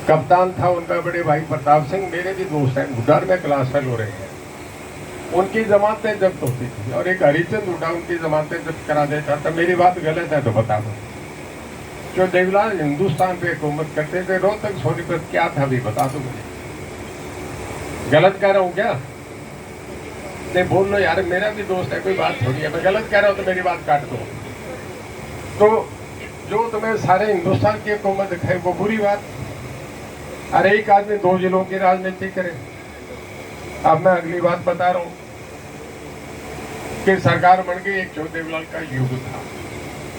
कप्तान था उनका बड़े भाई प्रताप सिंह, मेरे भी दोस्त हैं, हुड्डा में क्लास फेल हो रहे हैं। उनकी जमानतें जब्त होती थी और एक हरिचंद हुड्डा उनकी जमानतें जब्त करा देता था। मेरी बात गलत है तो बता दो। जो देवलाल हिंदुस्तान पे हुकूमत करते थे, रोहतक सोनीपत क्या था भी बता दो मुझे। गलत कह रहा हूँ क्या? नहीं बोल लो यार, मेरा भी दोस्त है, कोई बात थोड़ी है। मैं गलत कह रहा हूँ तो मेरी बात काट दो। तो जो तुम्हें सारे हिंदुस्तान की हुकूमत दिखाई वो बुरी बात। अरे एक आदमी 2 जिलों की राजनीति करे। अब मैं अगली बात बता रहा हूँ कि सरकार बन गई, एक देवलाल का युग था,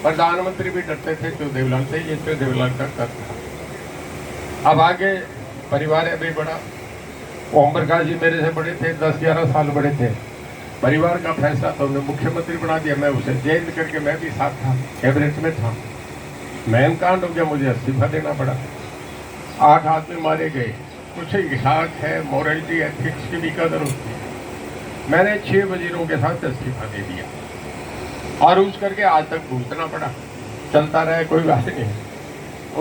प्रधानमंत्री भी डरते थे देवलाल से, ये देवलाल का कर था। अब आगे परिवार है भी बड़ा। ओम प्रकाश जी मेरे से बड़े थे, 10-11 साल बड़े थे। परिवार का फैसला तो उन्हें मुख्यमंत्री बना दिया, मैं उसे चेंज करके मैं भी साथ था, कैबिनेट में था। मैन कांड हो गया, मुझे इस्तीफा देना पड़ा। 8 आदमी मारे गए। कुछ हिसाब है, मोरलिटी एथिक्स की भी कदर होती है। मैंने 6 वजीरों के साथ इस्तीफा दे दिया और उस करके आज तक भूलना पड़ा। चलता रहे, कोई बात नहीं।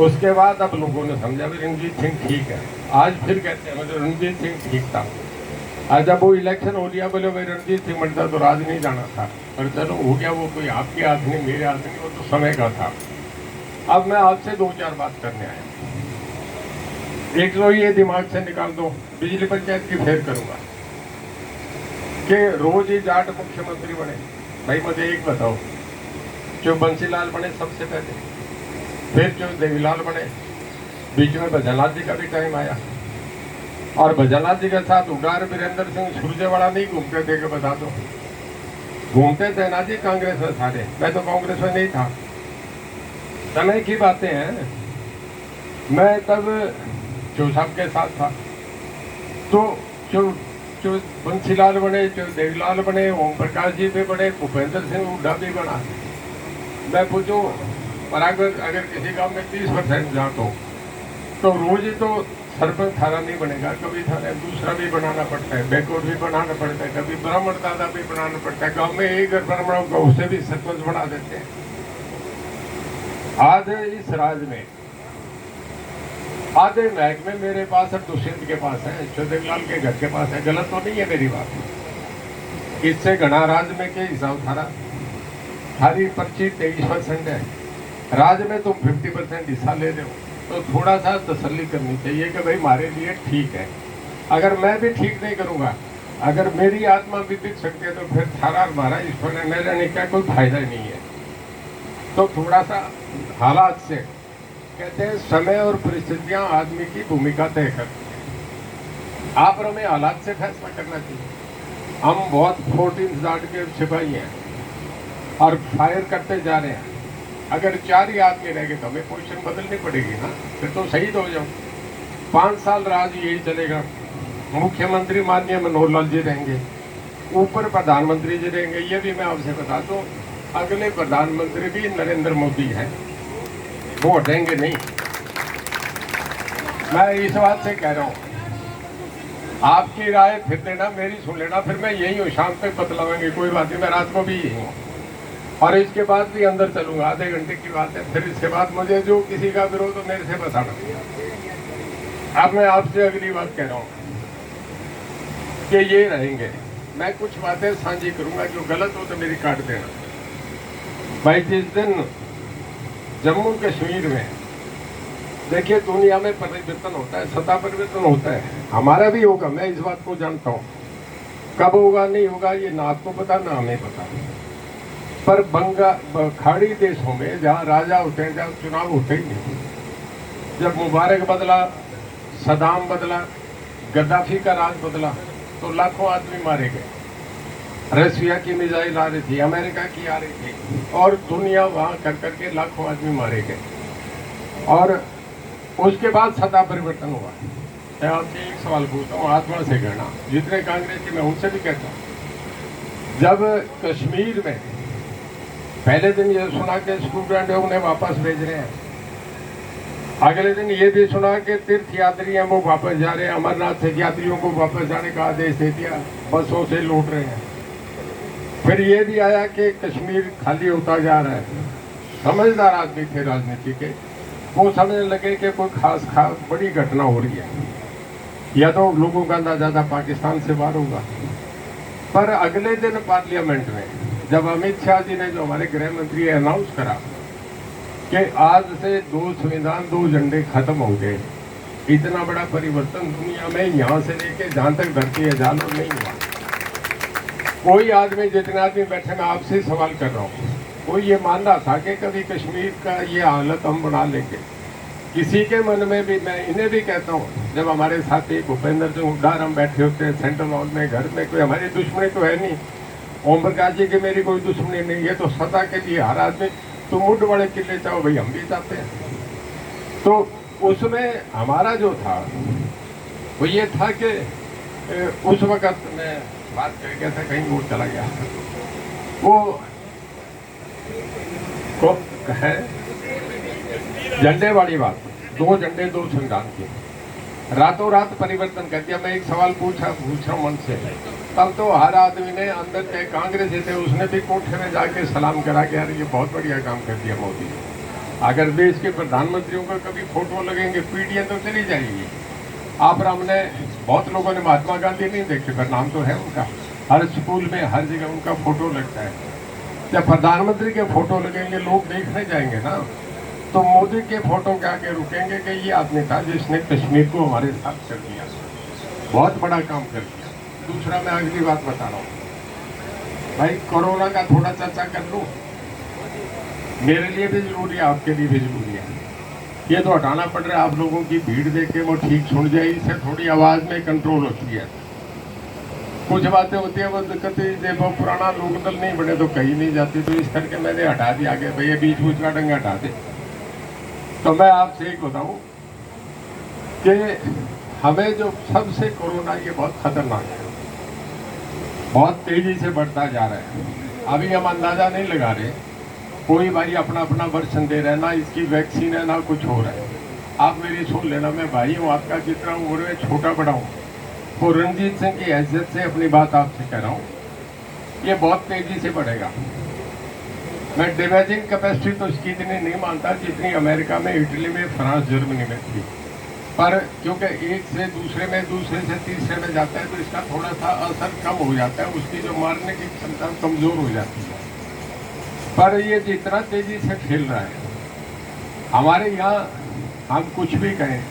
उसके बाद अब लोगों ने समझा भी रणजीत सिंह ठीक है। आज फिर कहते हैं मुझे रणजीत सिंह ठीक था। आज जब वो इलेक्शन हो लिया, बोले भाई रणजीत सिंह बनता तो राज नहीं जाना था, पर चलो हो गया। वो कोई आपके हाथ नहीं, मेरे हाथ नहीं, वो तो समय का था। अब मैं आपसे 2-4 बात करने आया। एक तो ये दिमाग से निकाल दो, बिजली पंचायत की फेर करूंगा कि रोज ही जाट मुख्यमंत्री बने। भाई मुझे एक बताओ, जो बंसीलाल बने सबसे पहले, फिर जो देवीलाल बने, बीच में भजनलाल जी का भी टाइम आया। और भजनलाल जी के साथ उडार वीरेंद्र सिंह सुरजेवाला नहीं घूमते थे कि बता दो? घूमते थे ना जी कांग्रेस में सारे। मैं तो कांग्रेस में नहीं था, समय की बातें हैं। मैं तब साहब के साथ था। तो जो बंसीलाल बने, जो देवीलाल बने, ओम प्रकाश जी भी बने, भूपेंद्र सिंह हुड्डा भी बना। मैं पूछूं, और अगर किसी गांव में 30% जाट हो तो रोज ही तो सरपंच थारा नहीं बनेगा, कभी थारा दूसरा भी बनाना पड़ता है, बैकवर्ड भी बनाना पड़ता है, कभी ब्राह्मण दादा भी बनाना पड़ता है। गांव में एक ब्राह्मण होगा उसे भी सरपंच बना देते हैं। आज इस राज में आधे महकमे मेरे पास और दुष्यंत के पास है, देवलाल के घर के पास है। गलत तो नहीं है मेरी बात? इससे घना राज में के हिसाब थारा थारी पर्ची 23% है। राज में तुम 50% हिस्सा ले रहे हो, तो थोड़ा सा तसल्ली करनी चाहिए कि भाई हमारे लिए ठीक है। अगर मैं भी ठीक नहीं करूँगा, अगर मेरी आत्मा भी बिक सकती है, तो फिर थारा हमारा ईश्वर ने रहने का कोई फायदा नहीं है। तो थोड़ा सा हालात से, कहते हैं समय और परिस्थितियां आदमी की भूमिका तय करती हैं। आप और हमें हालात से फैसला करना चाहिए। हम बहुत 14 जाट के सिपाही हैं और फायर करते जा रहे हैं। अगर 4 ही आदमी रह गए तो हमें पोजीशन बदलनी पड़ेगी ना, फिर तो शहीद हो जाओ। 5 साल राज यही चलेगा। मुख्यमंत्री माननीय मनोहर लाल जी रहेंगे, ऊपर प्रधानमंत्री जी रहेंगे। ये भी मैं आपसे बता दूं, अगले प्रधानमंत्री भी नरेंद्र मोदी हैं, वो हटेंगे नहीं। मैं इस बात से कह रहा हूँ, आपकी राय फिर देना, मेरी सुन लेना, फिर मैं यही हूँ। शाम तक बतलाऊंगी, कोई बात नहीं, मैं रात को भी यही हूँ और इसके बाद भी अंदर चलूंगा। आधे घंटे की बात है, फिर इसके बाद मुझे जो किसी का विरोध हो मेरे से बताना। अब मैं आपसे अगली बात कह रहा हूँ कि ये रहेंगे। मैं कुछ बातें साझी करूंगा, जो गलत हो तो मेरी काट देना। भाई जिस दिन जम्मू कश्मीर में, देखिए दुनिया में परिवर्तन होता है, सत्ता परिवर्तन होता है, हमारा भी होगा, मैं इस बात को जानता हूँ। कब होगा नहीं होगा ये ना आपको पता ना हमें पता। पर खाड़ी देशों में जहाँ राजा होते हैं, जहाँ चुनाव होते ही नहीं। जब मुबारक बदला, सदाम बदला, गद्दाफी का राज बदला, तो लाखों आदमी मारे गए। रशिया की मिसाइल आ रही थी, अमेरिका की आ रही थी, और दुनिया वहाँ कर करके लाखों आदमी मारे गए। और उसके बाद सत्ता परिवर्तन हुआ। मैं आपसे एक सवाल पूछता हूँ, आत्मा से कहना, जितने कांग्रेस के मैं उनसे भी कहता हूँ, जब कश्मीर में पहले दिन ये सुना कि स्टूडेंट उन्हें वापस भेज रहे हैं, अगले दिन ये भी सुना कि तीर्थ यात्री हैं वो वापस जा रहे हैं, अमरनाथ से यात्रियों को वापस जाने का आदेश दे दिया, बसों से लौट रहे हैं। फिर ये भी आया कि कश्मीर खाली होता जा रहा है। समझदार आदमी थे राजनीति के, वो समझने लगे कि कोई खास बड़ी घटना हो रही है, या तो लोगों का अंदाजा था पाकिस्तान से बाहर होगा। पर अगले दिन पार्लियामेंट में जब अमित शाह जी ने, जो हमारे गृह मंत्री, अनाउंस करा कि आज से 2 संविधान 2 झंडे खत्म हो गए, इतना बड़ा परिवर्तन दुनिया में यहाँ से लेके जहाँ तक धरती है जानो नहीं हुआ। कोई आदमी, जितने आदमी बैठे, मैं आपसे ही सवाल कर रहा हूँ, कोई ये मान रहा था कि कभी कश्मीर का ये हालत हम बना लेंगे? किसी के मन में भी, मैं इन्हें भी कहता हूँ, जब हमारे साथ एक भूपेंद्र सिंह हुड्डा हम बैठे होते हैं सेंट्रल हॉल में, घर में, कोई हमारी दुश्मनी तो है नहीं। ओम प्रकाश जी की मेरी कोई दुश्मनी नहीं है, तो सत्ता के लिए हर आदमी, तो मुड बड़े किले चाहो भाई, हम भी चाहते हैं। तो उसमें हमारा जो था वो ये था कि उस वक्त मैं बात कर गया था, कहीं और चला गया, वो है झंडे वाली बात, 2 झंडे 2 संविधान की रातों रात परिवर्तन कर दिया। मैं एक सवाल पूछ रहा हूँ मन से, तब तो हर आदमी ने, अंदर के कांग्रेस थे उसने भी कोठे में जाके सलाम करा कि यार ये बहुत बढ़िया काम कर दिया मोदी। अगर देश के प्रधानमंत्रियों का कभी फोटो लगेंगे, पीढ़ियाँ तो चली जाएगी। आप हमने, बहुत लोगों ने महात्मा गांधी नहीं देखे, पर नाम तो है उनका, हर स्कूल में हर जगह उनका फोटो लगता है। जब प्रधानमंत्री के फोटो लगेंगे लोग देखने जाएंगे ना, तो मोदी के फोटो के आगे रुकेंगे कि ये आदमी था जिसने कश्मीर को हमारे साथ कर दिया, बहुत बड़ा काम कर दिया। दूसरा, मैं अगली बात बता रहा हूँ भाई, कोरोना का थोड़ा चर्चा कर लूँ, मेरे लिए भी जरूरी है, आपके लिए भी जरूरी है। ये तो हटाना पड़ रहा है, आप लोगों की भीड़ देख के वो ठीक सुन जाए, इससे थोड़ी आवाज़ में कंट्रोल होती है। कुछ बातें होती है वो दिक्कत, जब पुराना लोकदल नहीं बने तो कहीं नहीं जाती, तो इस करके मैंने हटा दिया कि भैया बीच बीच का डंगा हटा दे। तो मैं आपसे एक बताऊं कि हमें जो सबसे कोरोना, ये बहुत खतरनाक है, बहुत तेजी से बढ़ता जा रहा है। अभी हम अंदाजा नहीं लगा रहे, कोई भाई अपना अपना वर्षन दे रहा है, ना इसकी वैक्सीन है ना कुछ हो रहा है। आप मेरी सुन लेना, मैं भाई हूँ आपका, जितना उम्र में छोटा बड़ा हूँ, वो रणजीत सिंह की हैसियत से अपनी बात आपसे कह रहा हूँ, ये बहुत तेजी से बढ़ेगा। मैं डिवाइजिंग कैपेसिटी तो इसकी इतनी नहीं मानता जितनी अमेरिका में, इटली में, फ्रांस, जर्मनी में थी, पर क्योंकि एक से दूसरे में, दूसरे से तीसरे में जाता है, तो इसका थोड़ा सा असर कम हो जाता है, उसकी जो मारने की क्षमता कमज़ोर हो जाती है। पर ये जितना तेजी से फैल रहा है, हमारे यहाँ हम कुछ भी कहें,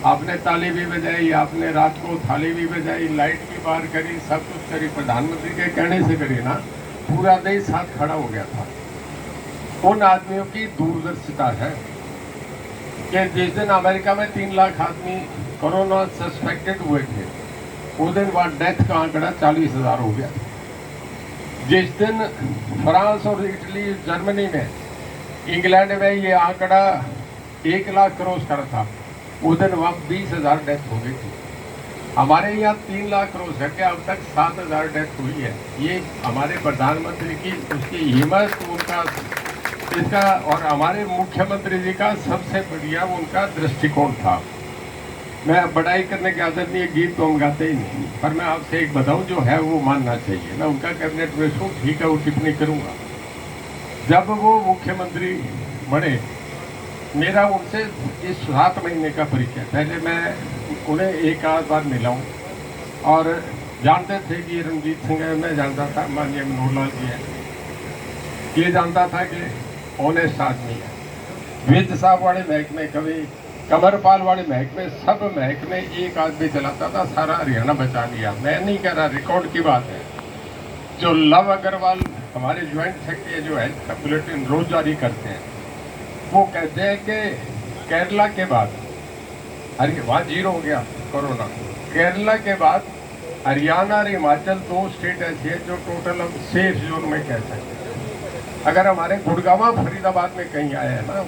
आपने ताली भी बजाई, आपने रात को थाली भी बजाई, लाइट भी बाहर करी, सब कुछ करी, प्रधानमंत्री के कहने से करी ना, पूरा देश साथ खड़ा हो गया था। उन आदमियों की दूरदर्शिता है कि जिस दिन अमेरिका में 3 लाख आदमी कोरोना सस्पेक्टेड हुए थे, उस दिन बाद डेथ का आंकड़ा 40,000 हो गया। जिस दिन फ्रांस और इटली, जर्मनी में, इंग्लैंड में ये आंकड़ा 1 लाख क्रॉस करा था, उस दिन वहाँ 20,000 डेथ हो गई थी। हमारे यहाँ 3 लाख क्रॉस करके अब तक 7,000 डेथ हुई है। ये हमारे प्रधानमंत्री की, उसकी हिम्मत, उनका इसका, और हमारे मुख्यमंत्री जी का सबसे बढ़िया उनका दृष्टिकोण था। मैं बड़ाई करने की आदत नहीं है, गीत तो हम गाते ही नहीं, पर मैं आपसे एक बताऊं, जो है वो मानना चाहिए। मैं उनका कैबिनेट में हूँ, ठीक है, वो टिप्पणी करूँगा। जब वो मुख्यमंत्री बने, मेरा उनसे इस 7 महीने का परिचय, पहले मैं उन्हें एक आध बार मिला हूँ, और जानते थे कि रणजीत सिंह है, मैं जानता था माननीय मनोहर लाल जी है, ये जानता था कि ऑनेस्ट आदमी है। विज साहब वाले महकमे, कभी कमरपाल वाले महकमे, सब महकमे एक आदमी चलाता था, सारा हरियाणा बचा लिया। मैं नहीं कह रहा, रिकॉर्ड की बात है। जो लव अग्रवाल हमारे ज्वाइंट सेक्रेटरी जो हेल्थ का बुलेटिन रोज जारी करते हैं, वो कहते हैं कि केरला के बाद, वहाँ 0 हो गया कोरोना, केरला के बाद हरियाणा और हिमाचल 2 स्टेट ऐसी है जो टोटल हम सेफ जोन में कह सकते हैं। अगर हमारे गुड़गांव, फरीदाबाद में कहीं आया है ना,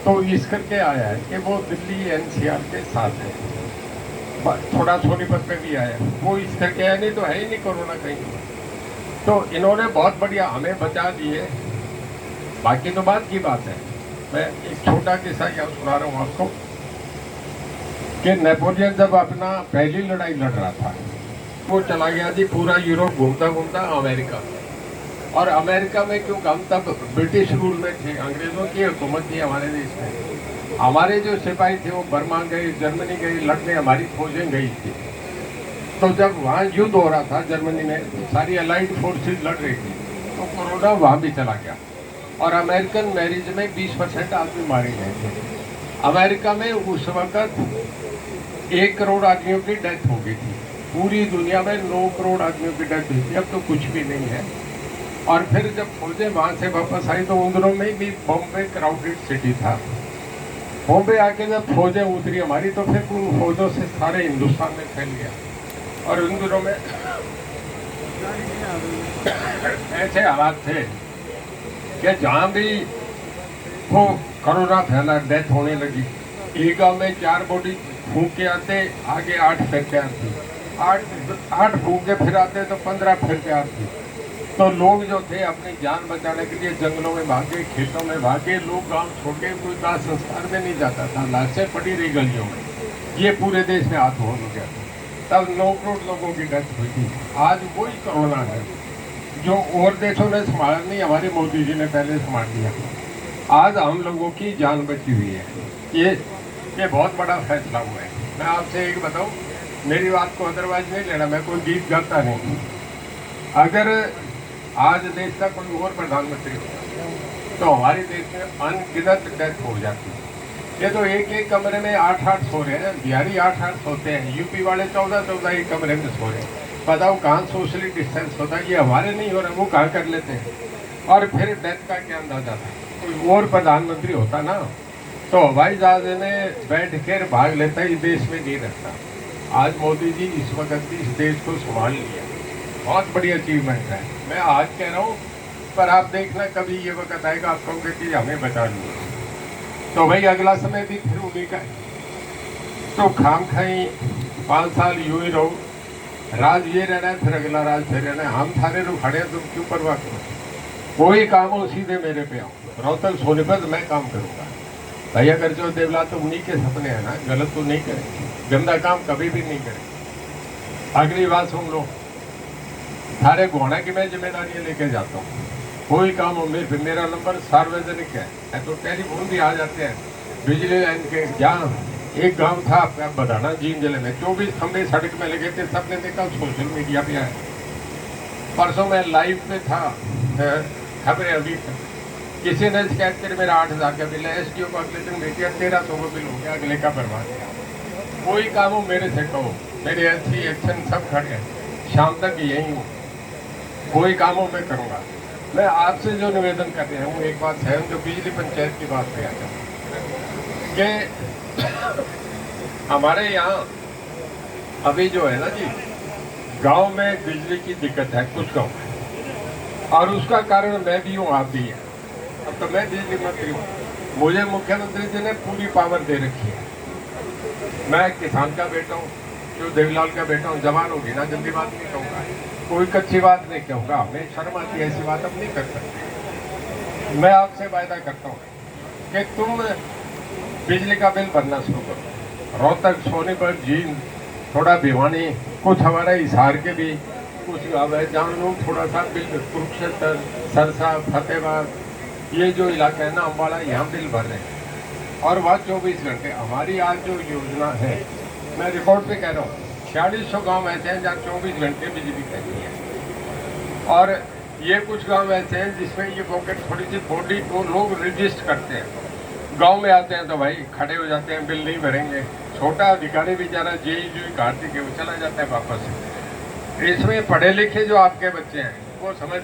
तो इस करके आया है कि वो दिल्ली एनसीआर के साथ है, थोड़ा सोनीपत में भी आया है, वो इस करके आया, नहीं तो है ही नहीं कोरोना कहीं। तो इन्होंने बहुत बढ़िया हमें बचा दिए। बाकी तो बात की बात है। मैं एक छोटा किस्सा यहाँ सुना रहा हूँ आपको कि नेपोलियन जब अपना पहली लड़ाई लड़ रहा था, वो चला गया जी पूरा यूरोप घूमता घूमता अमेरिका। और अमेरिका में, क्योंकि हम तब ब्रिटिश रूल में थे, अंग्रेज़ों की हुकूमत थी हमारे देश में, हमारे जो सिपाही थे वो बर्मा गए, जर्मनी गए लड़ने, हमारी फौजें गई थी। तो जब वहाँ युद्ध हो रहा था जर्मनी में, सारी अलाइड फोर्सेस लड़ रही थी, तो कोरोना वहाँ भी चला गया। और अमेरिकन मैरिज में 20% आदमी मारे गए थे। अमेरिका में उस वक्त 1 करोड़ आदमियों की डेथ हो गई थी। पूरी दुनिया में 9 करोड़ आदमियों की डेथ हुई थी। अब तो कुछ भी नहीं है। और फिर जब फौजें वहाँ से वापस आई तो उन दिनों में भी बॉम्बे क्राउडेड सिटी था। बॉम्बे आके जब फौजें उतरी हमारी, तो फिर उन फौजों से सारे हिंदुस्तान में फैल गया। और उन दिनों में ऐसे हालात थे कि जहाँ भी वो कोरोना फैला, डेथ होने लगी। एक गाँव में 4 बॉडी फूंक के आते, आगे 8 फिर के आती, 8 फूंक के फिर आते तो 15 फिर के आती। तो लोग जो थे अपनी जान बचाने के लिए जंगलों में भागे, खेतों में भागे। लोग गांव छोड़ के कोई दाह संस्कार में नहीं जाता था, लाशें पड़ी रही गलियों में। ये पूरे देश में हाथ हो गया था। तब 9 करोड़ लोगों की डेथ हुई थी। आज वही कोरोना है जो और देशों ने संभाला नहीं, हमारे मोदी जी ने पहले संभाल लिया। आज हम लोगों की जान बची हुई है। ये बहुत बड़ा फैसला हुआ है। मैं आपसे एक बताऊं, मेरी बात को अदरवाइज नहीं लेना, मैं कोई गीत गाता नहीं। अगर आज देश का कोई और प्रधानमंत्री होता तो हमारे देश में अनगिनत डेथ हो जाती। ये तो एक कमरे में 8-8 सो रहे हैं। बिहारी 8-8 सोते हैं, यूपी वाले 14-14 एक कमरे में सो रहे हैं। बताओ कहाँ सोशली डिस्टेंस होता है? ये हमारे नहीं हो रहा, वो कहाँ कर लेते हैं। और फिर डेथ का क्या अंदाजा था? कोई और प्रधानमंत्री होता ना तो हवाई जहाज में बैठ कर भाग लेता, इस देश में नहीं रहता। आज मोदी जी इस वक्त इस देश को संभाल लिया, बहुत बड़ी अचीवमेंट है। मैं आज कह रहा हूँ, पर आप देखना कभी ये वक्त आएगा आप कहोगे कि हमें बचा लिया। तो भाई अगला समय भी फिर उन्हीं का है। तो खाम खाई 5 साल यूं ही रहो, राज ये रहना है, फिर अगला राज फिर रहना है। हम सारे लोग खड़े हैं, तुम क्यों परवाह करो? कोई काम हो सीधे मेरे पे आओ, रोहतक सोनीपत मैं काम करूँगा। भाई अगर जो देवला तो उन्हीं के सपने हैं ना, गलत तो नहीं करेंगे, गंदा काम कभी भी नहीं करेंगे। अगली बात सुन लो, सारे घोड़ा की मैं जिम्मेदारी लेके जाता हूँ। कोई काम हो मेरा नंबर सार्वजनिक है तो टेलीफोन भी आ जाते हैं। बिजली लाइन के जहाँ एक गांव था बधाना जींद जिले में, 24 खंभे सड़क में लगे थे, सबने देखा, सोशल मीडिया पे आया। परसों मैं लाइव पे था, खबरें अभी किसी ने शिकायत करी, मेरा 8,000 का बिल है। एसडीओ को अगले दिन भेजिया, 1300 का बिल हो गया, अगले का बर्बाद गया। कोई काम हो मेरे से कहो, मेरे एससी एक्शन सब खड़े हैं, शाम तक यही हूँ। कोई काम हो मैं करूँगा। मैं आपसे जो निवेदन कर रहा हूँ, एक बात है, जो बिजली पंचायत की बात पे आता है कि हमारे यहाँ अभी जो है ना जी, गांव में बिजली की दिक्कत है कुछ गांव में, और उसका कारण मैं भी हूँ, आप भी हैं। अब तो मैं बिजली मंत्री हूँ, मुझे मुख्यमंत्री जी ने पूरी पावर दे रखी है। मैं किसान का बेटा हूँ, जो देवीलाल का बेटा हूँ। जवान होगी ना, जल्दी बात नहीं कहूँगा, कोई कच्ची बात नहीं कहूँगा। हमें शर्म आती है, ऐसी बात अब नहीं कर सकते। मैं आपसे वायदा करता हूँ कि तुम बिजली का बिल भरना शुरू करो। रोहतक, सोनीपत, जींद, थोड़ा भिवानी, कुछ हमारे हिसार के भी कुछ गाँव है जहाँ लोग थोड़ा सा बिल, कुरुक्षेत्र, सरसा, फतेहाबाद, ये जो इलाका है ना अम्बाला, यहाँ बिल भर रहे हैं। और वह 24 घंटे हमारी आज जो योजना है, मैं रिकॉर्ड पे कह रहा हूँ, 4600 गांव ऐसे हैं जहाँ 24 घंटे बिजली कहती है। और ये कुछ गांव ऐसे हैं जिसमें ये पॉकेट थोड़ी सी बॉडी को लोग रजिस्ट करते हैं। गांव में आते हैं तो भाई खड़े हो जाते हैं, बिल नहीं भरेंगे। छोटा अधिकारी बेचारा जेई काटते के वो चला जाता है वापस। इसमें पढ़े लिखे जो आपके बच्चे हैं वो समझ